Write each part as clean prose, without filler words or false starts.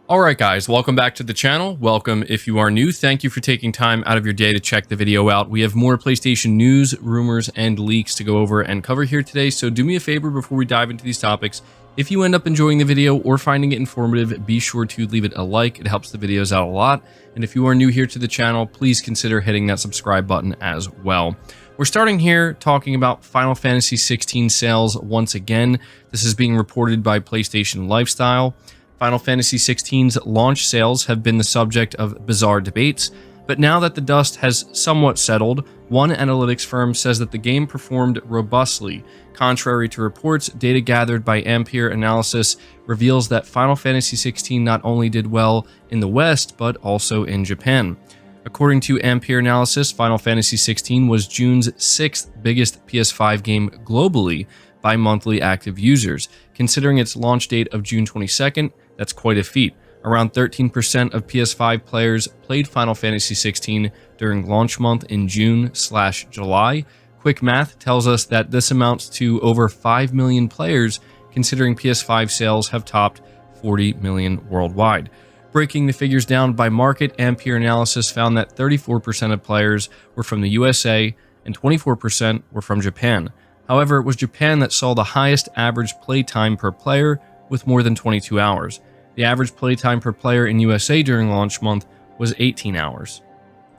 Alright guys, welcome back to the channel. Welcome if you are new. Thank you for taking time out of your day to check the video out. We have more PlayStation news, rumors, and leaks to go over and cover here today, so do me a favor before we dive into these topics. If you end up enjoying the video or finding it informative, be sure to leave it a like. It helps the videos out a lot. And if you are new here to the channel, please consider hitting that subscribe button as well. We're starting here talking about Final Fantasy 16 sales once again. This is being reported by PlayStation Lifestyle. Final Fantasy 16's launch sales have been the subject of bizarre debates, but now that the dust has somewhat settled, one analytics firm says that the game performed robustly. Contrary to reports, data gathered by Ampere Analysis reveals that Final Fantasy 16 not only did well in the West, but also in Japan. According to Ampere Analysis, Final Fantasy 16 was June's 6th biggest PS5 game globally by monthly active users. Considering its launch date of June 22nd, that's quite a feat. Around 13% of PS5 players played Final Fantasy 16 during launch month in June/July. Quick math tells us that this amounts to over 5 million players, considering PS5 sales have topped 40 million worldwide. Breaking the figures down by market, Ampere Analysis found that 34% of players were from the USA and 24% were from Japan. However, it was Japan that saw the highest average playtime per player, with more than 22 hours. The average playtime per player in USA during launch month was 18 hours.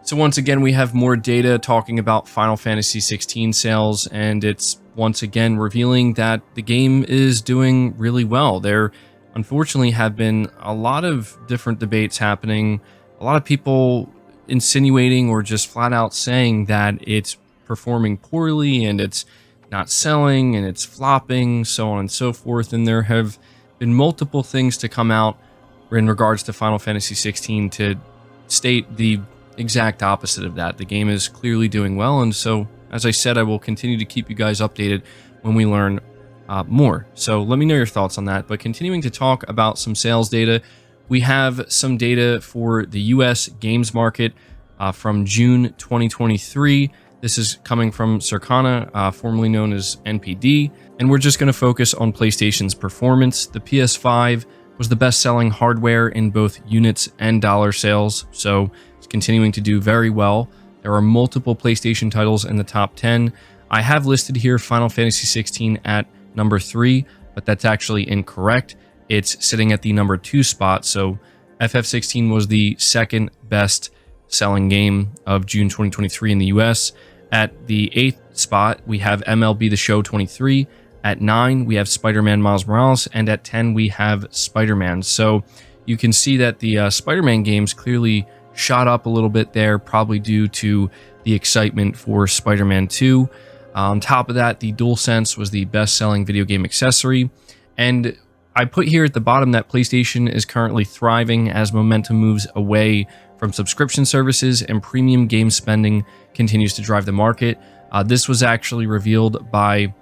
So once again, we have more data talking about Final Fantasy 16 sales, and it's once again revealing that the game is doing really well. There unfortunately have been a lot of different debates happening, a lot of people insinuating or just flat out saying that it's performing poorly and it's not selling and it's flopping, so on and so forth, and there have been multiple things to come out in regards to Final Fantasy 16 to state the exact opposite of that. The game is clearly doing well, and so, as I said, I will continue to keep you guys updated when we learn more. So let me know your thoughts on that. But continuing to talk about some sales data, we have some data for the US games market from June 2023. This is coming from Circana, formerly known as NPD, and we're just going to focus on PlayStation's performance. The PS5 was the best-selling hardware in both units and dollar sales, so it's continuing to do very well. There are multiple PlayStation titles in the top 10. I have listed here Final Fantasy 16 at number 3, but that's actually incorrect. It's sitting at the number 2 spot, so FF16 was the second best selling game of June 2023 in the US. At the 8th spot, we have MLB The Show 23. At 9, we have Spider-Man Miles Morales. And at 10, we have Spider-Man. So you can see that the Spider-Man games clearly shot up a little bit there, probably due to the excitement for Spider-Man 2. On top of that, the DualSense was the best-selling video game accessory. And I put here at the bottom that PlayStation is currently thriving as momentum moves away from subscription services and premium game spending continues to drive the market. This was actually revealed by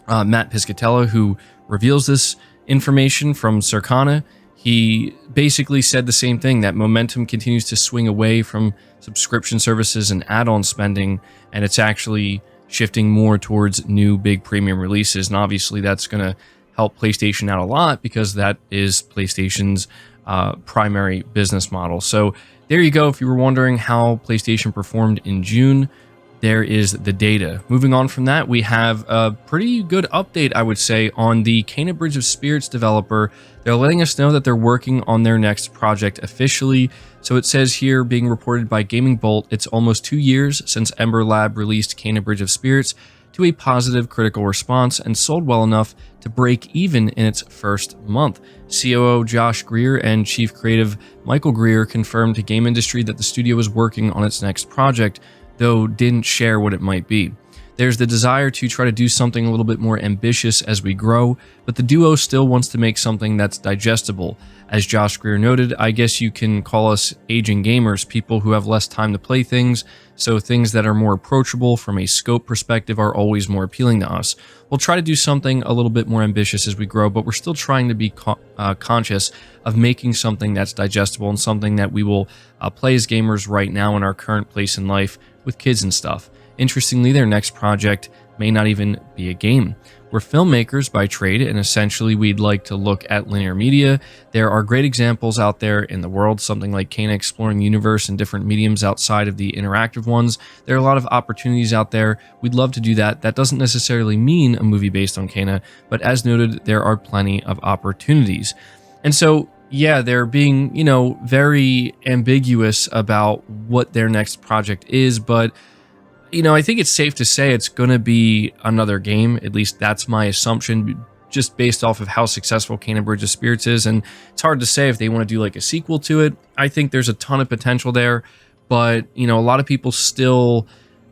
Matt Piscatella, who reveals this information from Circana. He basically said the same thing, that momentum continues to swing away from subscription services and add-on spending, and it's actually shifting more towards new big premium releases. And obviously that's going to help PlayStation out a lot because that is PlayStation's primary business model. So there you go. If you were wondering how PlayStation performed in June, there is the data. Moving on from that, we have a pretty good update, I would say, on the Kena Bridge of Spirits developer. They're letting us know that they're working on their next project officially. So it says here, being reported by Gaming Bolt, it's almost 2 years since Ember Lab released Kena Bridge of Spirits to a positive critical response and sold well enough to break even in its first month. COO Josh Greer and Chief Creative Michael Greer confirmed to Game Industry that the studio was working on its next project, though didn't share what it might be. There's the desire to try to do something a little bit more ambitious as we grow, but the duo still wants to make something that's digestible. As Josh Greer noted, I guess you can call us aging gamers, people who have less time to play things, so things that are more approachable from a scope perspective are always more appealing to us. We'll try to do something a little bit more ambitious as we grow, but we're still trying to be conscious of making something that's digestible and something that we will play as gamers right now in our current place in life with kids and stuff. Interestingly, their next project may not even be a game. We're filmmakers by trade, and essentially we'd like to look at linear media. There are great examples out there in the world, something like Kana exploring the universe in different mediums outside of the interactive ones. There are a lot of opportunities out there. We'd love to do that. That doesn't necessarily mean a movie based on Kana, but as noted, there are plenty of opportunities. And so, yeah, they're being, very ambiguous about what their next project is, but I think it's safe to say it's going to be another game. At least that's my assumption, just based off of how successful Kana Bridge of Spirits is. And it's hard to say if they want to do like a sequel to it. I think there's a ton of potential there, but a lot of people still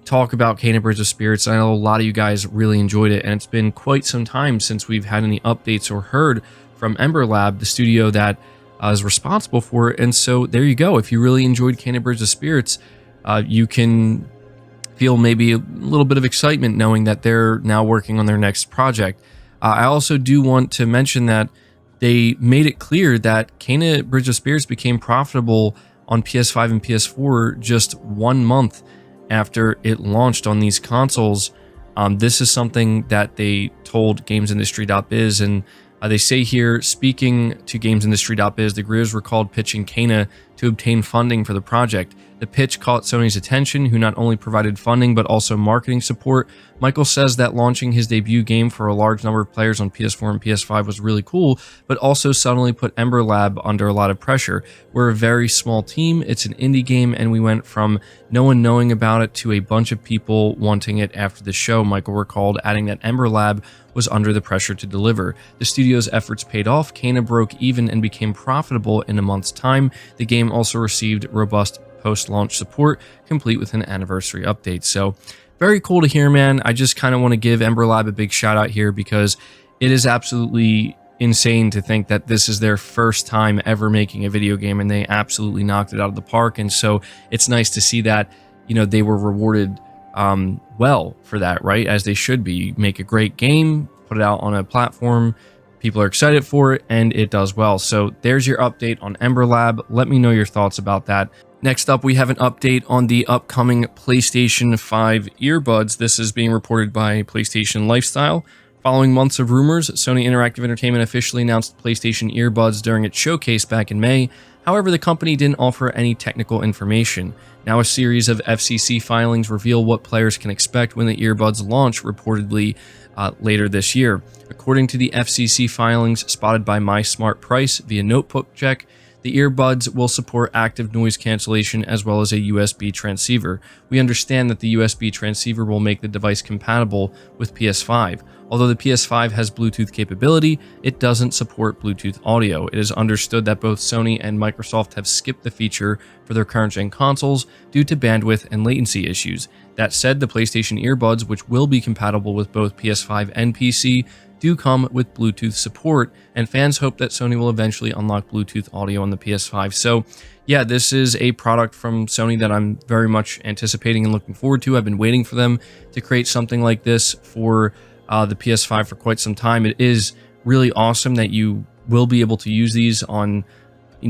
talk about Kana Bridge of Spirits. I know a lot of you guys really enjoyed it, and it's been quite some time since we've had any updates or heard from Ember Lab, the studio that is responsible for it. And so there you go. If you really enjoyed Kana Bridge of Spirits, you can feel maybe a little bit of excitement knowing that they're now working on their next project. I also do want to mention that they made it clear that Kana Bridge of Spirits became profitable on PS5 and PS4 just 1 month after it launched on these consoles. This is something that they told GamesIndustry.biz, and they say here, speaking to GamesIndustry.biz, the Greers recalled pitching Kana to obtain funding for the project. The pitch caught Sony's attention, who not only provided funding but also marketing support. Michael says that launching his debut game for a large number of players on PS4 and PS5 was really cool, but also suddenly put Ember Lab under a lot of pressure. We're a very small team, it's an indie game, and we went from no one knowing about it to a bunch of people wanting it after the show, Michael recalled, adding that Ember Lab was under the pressure to deliver. The studio's efforts paid off, Kana broke even and became profitable in a month's time. The game also received robust post-launch support, complete with an anniversary update. So very cool to hear, man. I just kind of want to give Ember Lab a big shout out here because it is absolutely insane to think that this is their first time ever making a video game, and they absolutely knocked it out of the park. And so it's nice to see that, they were rewarded well for that, right? As they should be. You make a great game, put it out on a platform, people are excited for it, and it does well. So there's your update on Ember Lab. Let me know your thoughts about that. Next up, we have an update on the upcoming PlayStation 5 earbuds. This is being reported by PlayStation Lifestyle. Following months of rumors, Sony Interactive Entertainment officially announced PlayStation earbuds during its showcase back in May. However, the company didn't offer any technical information. Now, a series of FCC filings reveal what players can expect when the earbuds launch, reportedly later this year. According to the FCC filings spotted by My Smart Price via Notebook Check, the earbuds will support active noise cancellation as well as a USB transceiver. We understand that the USB transceiver will make the device compatible with PS5. Although the PS5 has Bluetooth capability, it doesn't support Bluetooth audio. It is understood that both Sony and Microsoft have skipped the feature for their current-gen consoles due to bandwidth and latency issues. That said, the PlayStation earbuds, which will be compatible with both PS5 and PC, do come with Bluetooth support, and fans hope that Sony will eventually unlock Bluetooth audio on the PS5. So yeah, this is a product from Sony that I'm very much anticipating and looking forward to. I've been waiting for them to create something like this for the PS5 for quite some time. It is really awesome that you will be able to use these on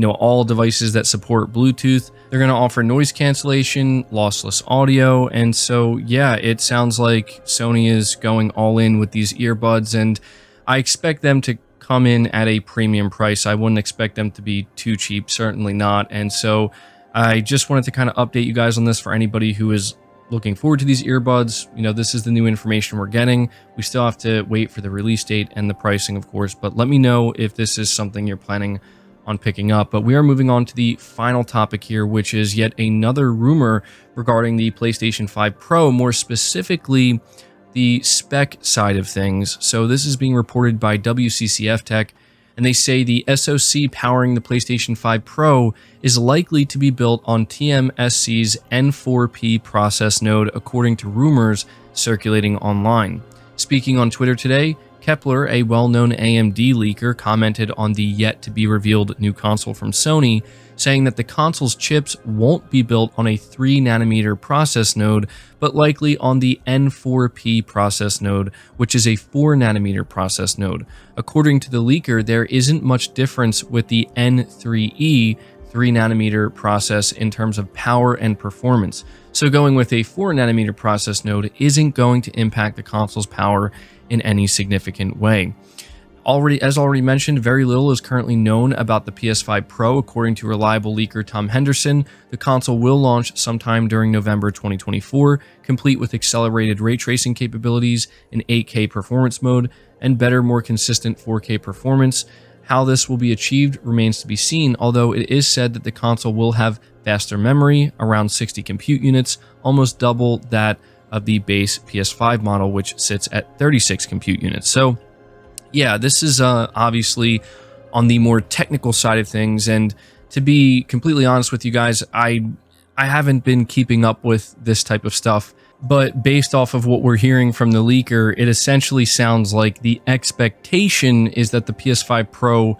all devices that support Bluetooth. They're going to offer noise cancellation, lossless audio, and so yeah, it sounds like Sony is going all in with these earbuds, and I expect them to come in at a premium price. I wouldn't expect them to be too cheap, certainly not. And so I just wanted to kind of update you guys on this for anybody who is looking forward to these earbuds. This is the new information we're getting. We still have to wait for the release date and the pricing, of course, but let me know if this is something you're planning on picking up. But we are moving on to the final topic here, which is yet another rumor regarding the PlayStation 5 Pro, more specifically the spec side of things. So this is being reported by WCCF Tech, and they say the SoC powering the PlayStation 5 Pro is likely to be built on TSMC's N4P process node, according to rumors circulating online. Speaking on Twitter today, Kepler, a well-known AMD leaker, commented on the yet-to-be-revealed new console from Sony, saying that the console's chips won't be built on a 3nm process node, but likely on the N4P process node, which is a 4nm process node. According to the leaker, there isn't much difference with the N3E 3 nanometer process in terms of power and performance. So going with a 4 nanometer process node isn't going to impact the console's power in any significant way. As already mentioned, very little is currently known about the PS5 Pro. According to reliable leaker Tom Henderson, the console will launch sometime during November 2024, complete with accelerated ray tracing capabilities, an 8K performance mode, and better, more consistent 4K performance. How this will be achieved remains to be seen, although it is said that the console will have faster memory, around 60 compute units, almost double that of the base PS5 model, which sits at 36 compute units. So yeah, this is obviously on the more technical side of things, and to be completely honest with you guys, I haven't been keeping up with this type of stuff, but based off of what we're hearing from the leaker, it essentially sounds like the expectation is that the PS5 Pro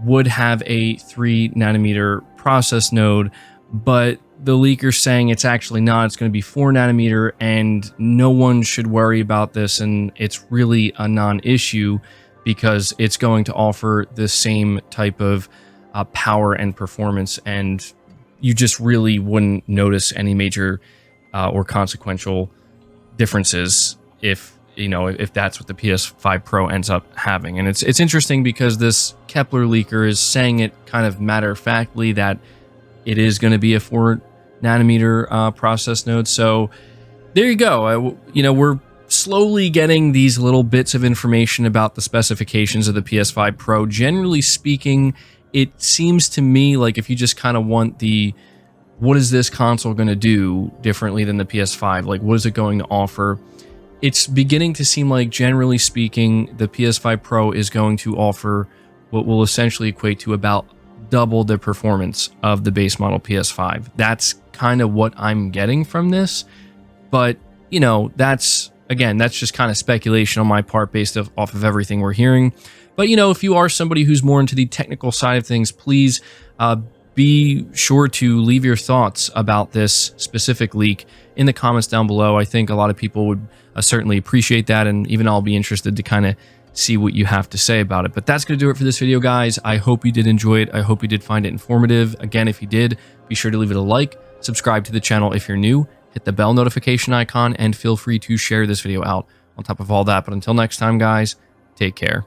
would have a 3 nanometer process node, but the leaker's saying it's actually not. It's going to be 4 nanometer, and no one should worry about this, and it's really a non-issue, because it's going to offer the same type of power and performance, and you just really wouldn't notice any major or consequential differences if that's what the PS5 Pro ends up having. And it's interesting because this Kepler leaker is saying it kind of matter-of-factly that it is going to be a 4 nanometer process node. So there you go. We're slowly getting these little bits of information about the specifications of the PS5 Pro. Generally speaking, it seems to me like if you just kind of want what is this console going to do differently than the PS5? Like, what is it going to offer? It's beginning to seem like, generally speaking, the PS5 Pro is going to offer what will essentially equate to about double the performance of the base model PS5. That's kind of what I'm getting from this. But, that's just kind of speculation on my part based off of everything we're hearing. But, if you are somebody who's more into the technical side of things, please be sure to leave your thoughts about this specific leak in the comments down below. I think a lot of people would certainly appreciate that, and even I'll be interested to kind of see what you have to say about it. But that's going to do it for this video, guys. I hope you did enjoy it. I hope you did find it informative. Again, if you did, be sure to leave it a like, subscribe to the channel if you're new, hit the bell notification icon, and feel free to share this video out on top of all that. But until next time, guys, take care.